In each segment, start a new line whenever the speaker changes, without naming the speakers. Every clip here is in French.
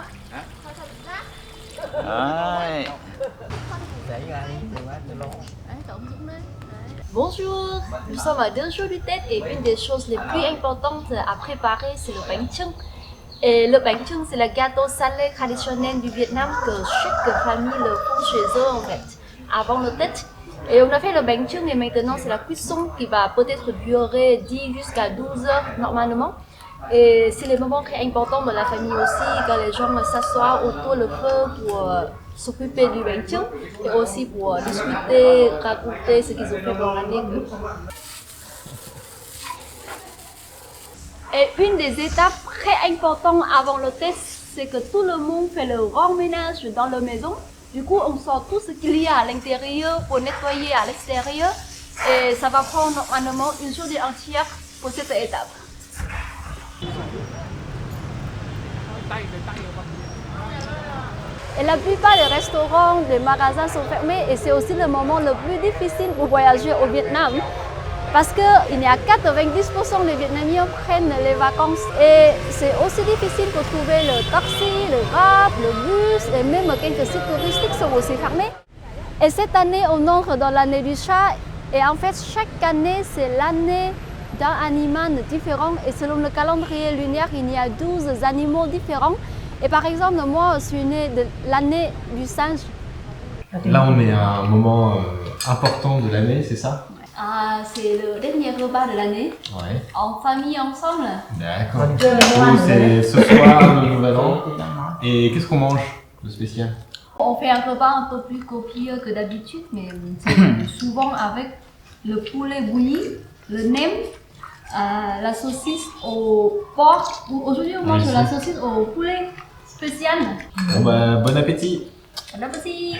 Đấy.
Bonjour, nous sommes à 2 jours du Tết et une des choses les plus importantes à préparer c'est le bánh chưng. Et le bánh chưng c'est le gâteau salé traditionnel du Vietnam que chaque famille le font chez eux en fait, avant le Tết. Et on a fait le bánh chưng et maintenant c'est la cuisson qui va peut-être durer 10 jusqu'à 12 heures normalement. Et c'est le moment très important de la famille aussi, quand les gens s'assoient autour du feu pour s'occuper du bánh chưng et aussi pour discuter, raconter ce qu'ils ont fait dans l'année. Et une des étapes très importantes avant le test, c'est que tout le monde fait le grand ménage dans la maison. Du coup, on sort tout ce qu'il y a à l'intérieur pour nettoyer à l'extérieur. Et ça va prendre normalement une journée entière pour cette étape. Et la plupart des restaurants, des magasins sont fermés et c'est aussi le moment le plus difficile pour voyager au Vietnam. Parce qu'il y a 90% des Vietnamiens prennent les vacances et c'est aussi difficile pour trouver le taxi, le Grab, le bus et même quelques sites touristiques sont aussi fermés. Et cette année, on entre dans l'année du chat et en fait, chaque année, c'est l'année d'un animal différent et selon le calendrier lunaire, il y a 12 animaux différents. Et par exemple, moi, je suis née de l'année du singe.
Là, on est à un moment important de l'année, c'est ça?
C'est le dernier repas de l'année,
Ouais.
en famille ensemble.
D'accord. Du coup, c'est ce soir, le nouvel an. Et qu'est-ce qu'on mange de spécial?
On fait un repas un peu plus copieux que d'habitude, mais c'est souvent avec le poulet bouilli, le nem, la saucisse au porc. Aujourd'hui, on mange la saucisse au poulet spécial.
Bon bah, bon appétit!
Bon appétit!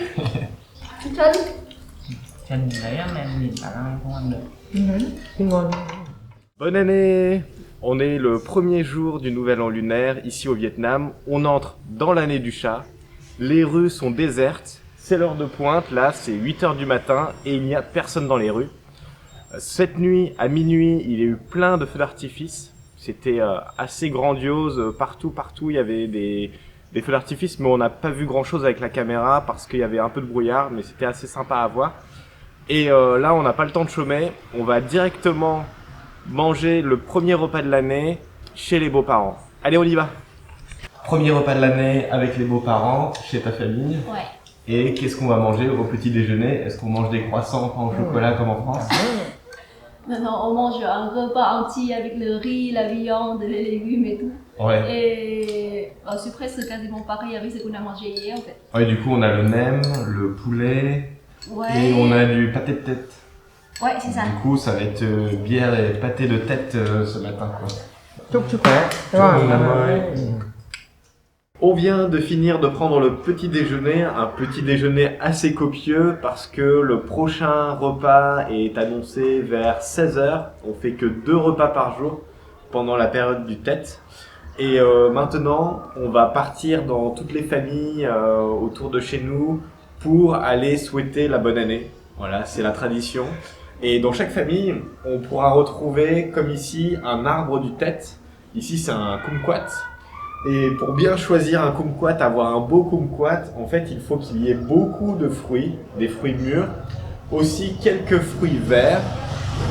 Bonne année! On est le premier jour du nouvel an lunaire ici au Vietnam. On entre dans l'année du chat. Les rues sont désertes. C'est l'heure de pointe. Là, c'est 8 h du matin et il n'y a personne dans les rues. Cette nuit, à minuit, il y a eu plein de feux d'artifice. C'était assez grandiose. Partout, il y avait des feux d'artifice, mais on n'a pas vu grand-chose avec la caméra parce qu'il y avait un peu de brouillard, mais c'était assez sympa à voir. Et là, on n'a pas le temps de chômer. On va directement manger le premier repas de l'année chez les beaux-parents. Allez, on y va! Premier repas de l'année avec les beaux-parents, chez ta famille.
Ouais.
Et qu'est-ce qu'on va manger au petit déjeuner? Est-ce qu'on mange des croissants pain au chocolat comme en France?
Non, on mange un repas entier avec le riz, la viande, les légumes et tout.
Ouais.
Et c'est presque quasiment pareil avec ce qu'on a mangé hier en fait.
Ouais, du coup, on a le nem, le poulet, et on a du pâté de tête.
Ouais, c'est ça.
Du coup, ça va être bière et pâté de tête ce matin, quoi. On vient de finir de prendre le petit déjeuner, un petit déjeuner assez copieux parce que le prochain repas est annoncé vers 16 h. On fait que 2 repas par jour pendant la période du Tết. Et maintenant, on va partir dans toutes les familles autour de chez nous pour aller souhaiter la bonne année. Voilà, c'est la tradition. Et dans chaque famille, on pourra retrouver, comme ici, un arbre du Tết. Ici, c'est un kumquat. Et pour bien choisir un kumquat, avoir un beau kumquat, en fait, il faut qu'il y ait beaucoup de fruits, des fruits mûrs, aussi quelques fruits verts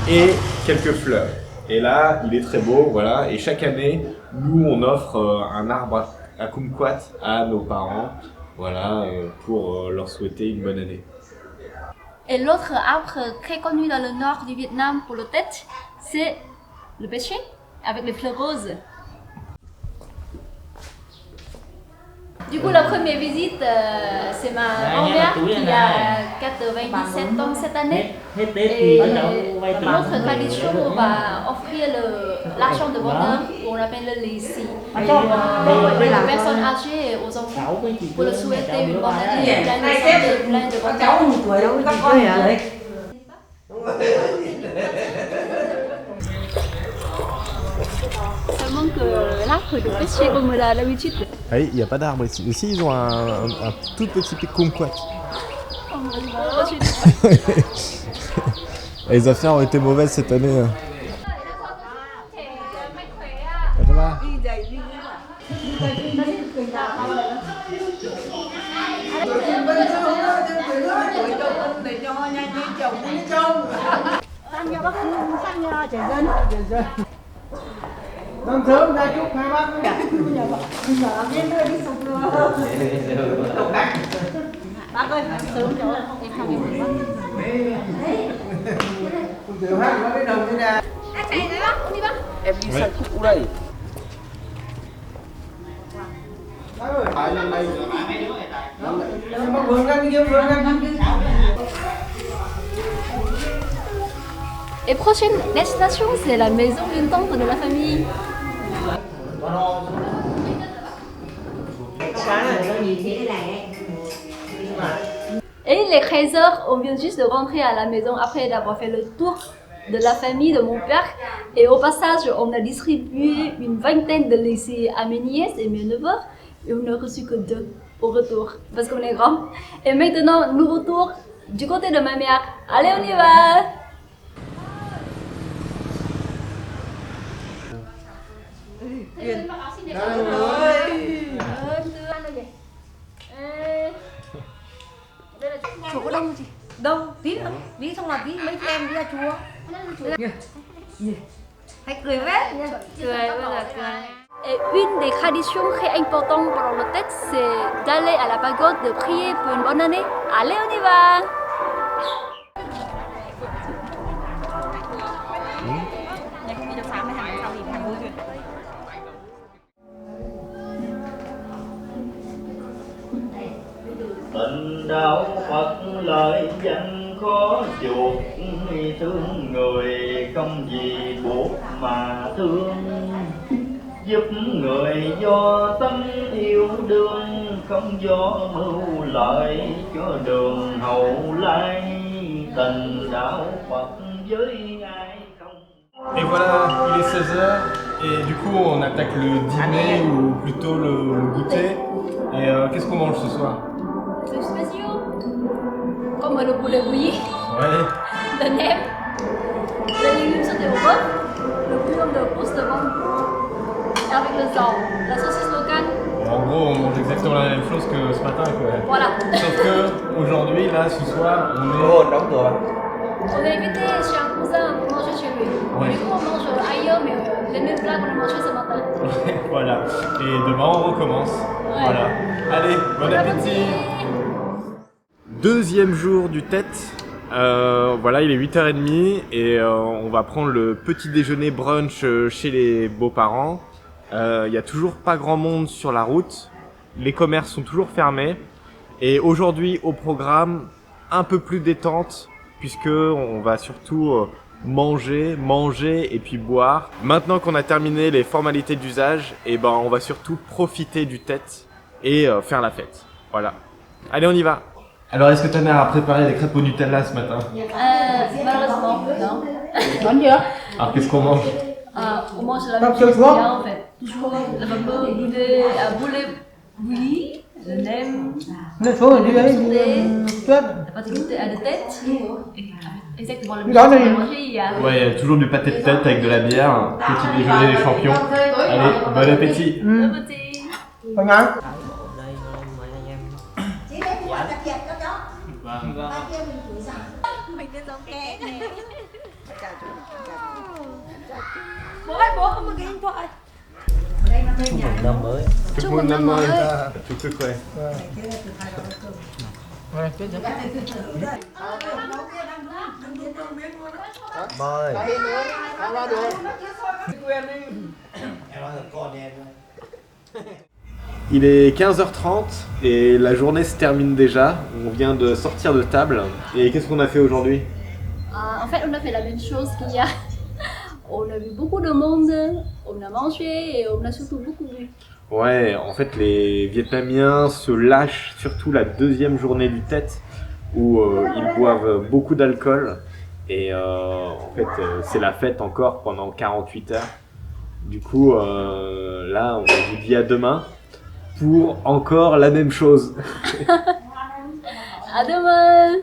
et quelques fleurs. Et là, il est très beau, voilà. Et chaque année, nous, on offre un arbre à kumquat à nos parents, voilà, pour leur souhaiter une bonne année.
Et l'autre arbre très connu dans le nord du Vietnam pour le Tết, c'est le pêcher avec les fleurs roses. Du coup, la première visite, c'est ma grand-mère qui a 97 ans cette année. Et notre tradition, on va offrir l'argent de bonheur, on l'appelle le lì xì, aux personnes âgées et aux enfants, pour leur souhaiter une bonne année, plein de bonheur. Ça manque l'arbre de pêcher comme on a l'habitude.
Oui, il n'y a pas d'arbre ici. Ici, ils ont un tout petit kumquat. Les affaires ont été mauvaises cette année. Ça va?
Sang cho bác sang cho trẻ dân. Sáng sớm ra chúc hai bác nhỉ. Giờ lên đưa đi sụp luôn. Bác ơi, sớm cho em không em bác. Tiểu hát có cái đồng thế nào?
Anh chạy đấy bác, đi bác.
Em đi xe cũ đây.
Bác ơi, phải lần này. Bác vướng ăn kia, vướng ăn kia.
Et prochaine destination, c'est la maison d'une tante de la famille. Et les 13h, on vient juste de rentrer à la maison après d'avoir fait le tour de la famille de mon père. Et au passage, on a distribué une vingtaine de laissés à mes nièces et mes neveux. Et on n'a reçu que 2 au retour, parce qu'on est grands. Et maintenant, nous retour du côté de ma mère. Allez, on y va!
Chùa có đông gì? Đâu, tí nữa, tí xong là tí mấy chị em đi ra chùa. Hãy cười vết nha.
Cười, bây giờ cười. Et une des traditions très importantes pendant le Tết, c'est d'aller à la pagode, de prier pour une bonne année. Allez, on y va!
Tịnh đạo Phật lời danh khó chuộc, thương người không vì buộc mà thương, giúp người do tâm yêu đương, không do mưu lợi cho đường hậu lai. Tình đạo Phật với ai không.
Et voilà, il est 16h et du coup on attaque le dîner ou plutôt le goûter. Et qu'est-ce qu'on mange ce soir?
C'est spécial. Comme le poulet bouilli,
Ouais.
le nem, les légumes sautés au bœuf, le bouillon de brousse de bambou, avec le sang, la saucisse locale.
Bon, en gros, on mange exactement la même chose que ce matin, quoi.
Voilà.
Sauf que aujourd'hui, là, ce soir, on est.
On est invité chez un cousin pour manger chez lui.
Ouais.
Du coup, on mange ailleurs, mais les mêmes plats qu'on a mangés ce matin.
Voilà. Et demain, on recommence.
Ouais.
Voilà. Allez, bon appétit. Deuxième jour du Tête. Voilà, il est 8h30 et on va prendre le petit déjeuner brunch chez les beaux-parents. Il y a toujours pas grand monde sur la route. Les commerces sont toujours fermés. Et aujourd'hui, au programme, un peu plus détente, puisque on va surtout manger et puis boire. Maintenant qu'on a terminé les formalités d'usage, et ben on va surtout profiter du Tête et faire la fête. Voilà. Allez, on y va. Alors, est-ce que ta mère a préparé des crêpes au Nutella ce matin?
Malheureusement, non.
Bánh chưa?
Alors, qu'est-ce qu'on mange?
On mange la même chose qu'hier en fait. Toujours le fameux boulet bouilli, le nem,
Lên xuống rồi đi đấy, đi tuyết.
la pâte de tête. Exactement le même
Đó
chose
là
qu'on a mangé hier.
Ouais, il y a toujours du pâté de tête avec de la bière. Petit déjeuner des champions. Allez, bon appétit.
Bon appétit.
Còn ăn.
Bố ơi, bố không có cái điện thoại.
Chúc mừng năm mới.
Chúc sức khỏe.
Mời.
Il est 15h30 et la journée se termine déjà. On vient de sortir de table. Et qu'est-ce qu'on a fait aujourd'hui?
En fait, on a fait la même chose qu'hier. On a vu beaucoup de monde, on a mangé et on a surtout beaucoup bu.
Ouais, en fait, les Vietnamiens se lâchent surtout la deuxième journée du Tête où ils boivent beaucoup d'alcool. Et en fait, c'est la fête encore pendant 48 heures. Du coup, là, on vous dit à demain pour encore la même chose.
À demain!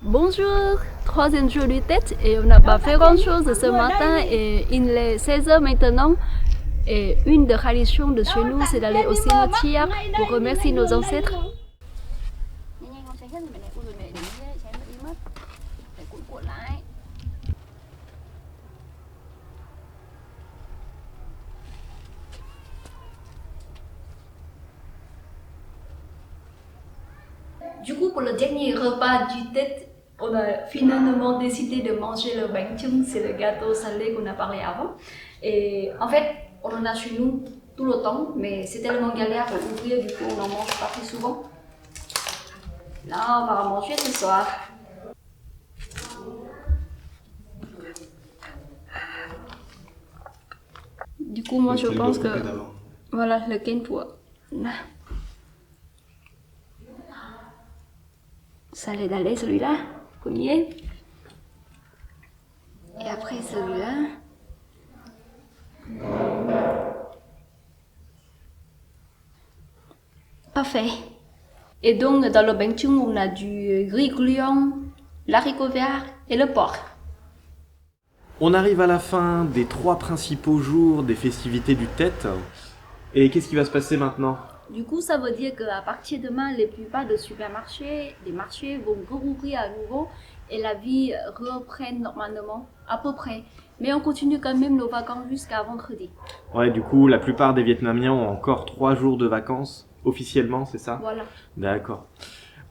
Bonjour! Troisième jour du Tête et on n'a pas fait grand chose ce matin et il est 16h maintenant. Et une des traditions de chez nous, c'est d'aller au cimetière pour remercier nos ancêtres. Du coup, pour le dernier repas du Tết, on a finalement décidé de manger le bánh chưng, c'est le gâteau salé qu'on a parlé avant. Et en fait, on en a chez nous tout le temps, mais c'est tellement galère pour ouvrir, du coup on en mange pas très souvent. Là, on va en manger ce soir. Du coup, moi je pense que... Voilà, le ken pour... Salé d'aller celui-là, premier. Et après celui-là. Parfait. Et donc, dans le bánh chưng, on a du riz gluant, l'haricot vert et le porc.
On arrive à la fin des 3 principaux jours des festivités du Tết. Et qu'est-ce qui va se passer maintenant?
Du coup, ça veut dire qu'à partir de demain, les plupart des supermarchés, des marchés vont rouvrir à nouveau et la vie reprend normalement, à peu près. Mais on continue quand même nos vacances jusqu'à vendredi.
Ouais, du coup, la plupart des Vietnamiens ont encore 3 jours de vacances, officiellement, c'est ça?
Voilà.
D'accord.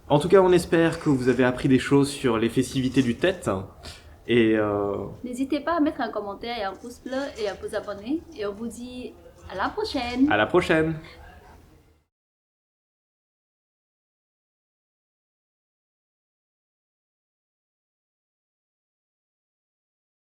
En tout cas, on espère que vous avez appris des choses sur les festivités du Tết. Et
N'hésitez pas à mettre un commentaire et un pouce bleu et à vous abonner. Et on vous dit à la prochaine.
à la prochaine!